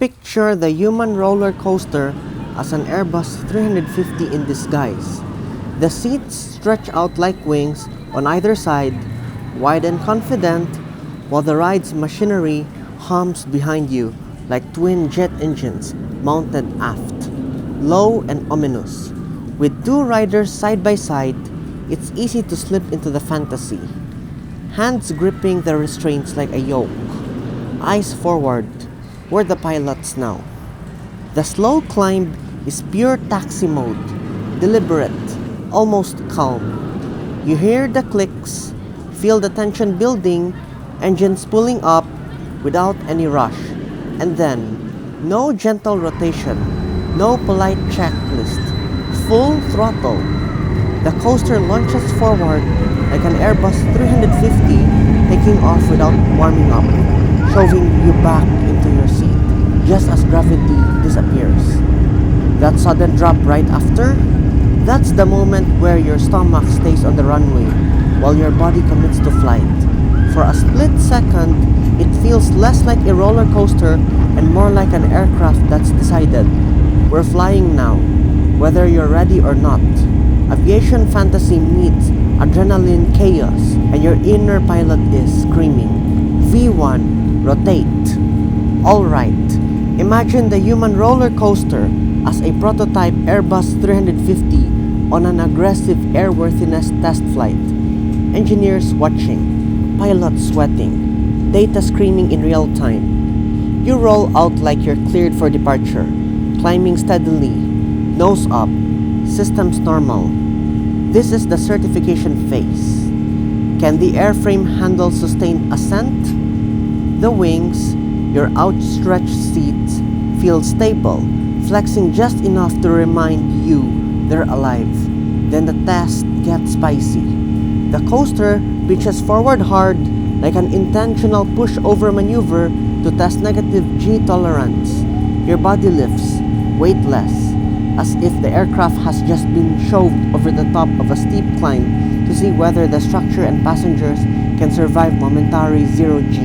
Picture the human roller coaster as an Airbus 350 in disguise. The seats stretch out like wings on either side, wide and confident, while the ride's machinery hums behind you like twin jet engines mounted aft, low and ominous. With two riders side by side, it's easy to slip into the fantasy. Hands gripping the restraints like a yoke, eyes forward. We're the pilots now. The slow climb is pure taxi mode, deliberate, almost calm. You hear the clicks, feel the tension building, engines pulling up without any rush. And then, no gentle rotation, no polite checklist, full throttle. The coaster launches forward like an Airbus 350 taking off without warming up, shoving you back into your seat just as gravity disappears. That sudden drop right after, that's the moment where your stomach stays on the runway while your body commits to flight. For a split second, it feels less like a roller coaster and more like an aircraft that's decided. We're flying now, whether you're ready or not. Aviation fantasy meets adrenaline chaos, and your inner pilot is screaming, V1, rotate. Alright, imagine the human roller coaster as a prototype Airbus 350 on an aggressive airworthiness test flight. Engineers watching, pilots sweating, data screaming in real time. You roll out like you're cleared for departure, climbing steadily, nose up, systems normal. This is the certification phase. Can the airframe handle sustained ascent? The wings, your outstretched seats, feel stable, flexing just enough to remind you they're alive. Then the test gets spicy. The coaster pitches forward hard like an intentional push-over maneuver to test negative G tolerance. Your body lifts, weightless, as if the aircraft has just been shoved over the top of a steep climb to see whether the structure and passengers can survive momentary zero-G.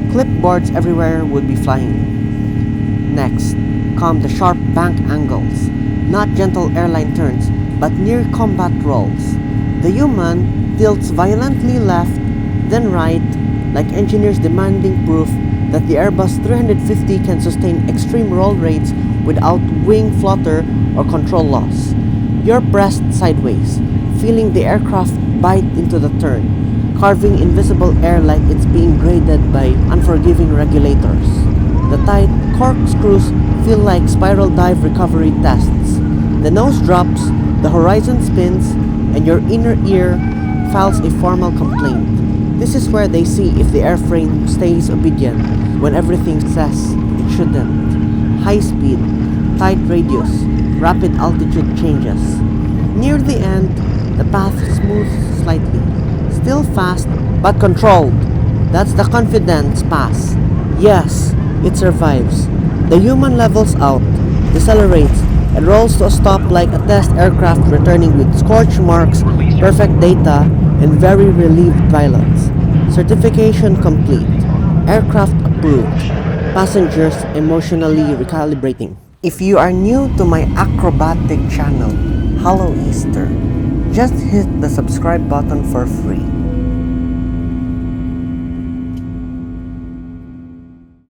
Clipboards everywhere would be flying. Next, come the sharp bank angles, not gentle airline turns, but near combat rolls. The human tilts violently left, then right, like engineers demanding proof that the Airbus 350 can sustain extreme roll rates without wing flutter or control loss. You're pressed sideways, feeling the aircraft bite into the turn, carving invisible air like it's being graded by unforgiving regulators. The tight corkscrews feel like spiral dive recovery tests. The nose drops, the horizon spins, and your inner ear files a formal complaint. This is where they see if the airframe stays obedient when everything says it shouldn't. High speed, tight radius, rapid altitude changes. Near the end, the path smooths slightly. Still fast, but controlled. That's the confidence pass. Yes, it survives. The human levels out, decelerates, and rolls to a stop like a test aircraft returning with scorch marks, perfect data, and very relieved pilots. Certification complete. Aircraft approved. Passengers emotionally recalibrating. If you are new to my acrobatic channel, Hello Easter, just hit the subscribe button for free.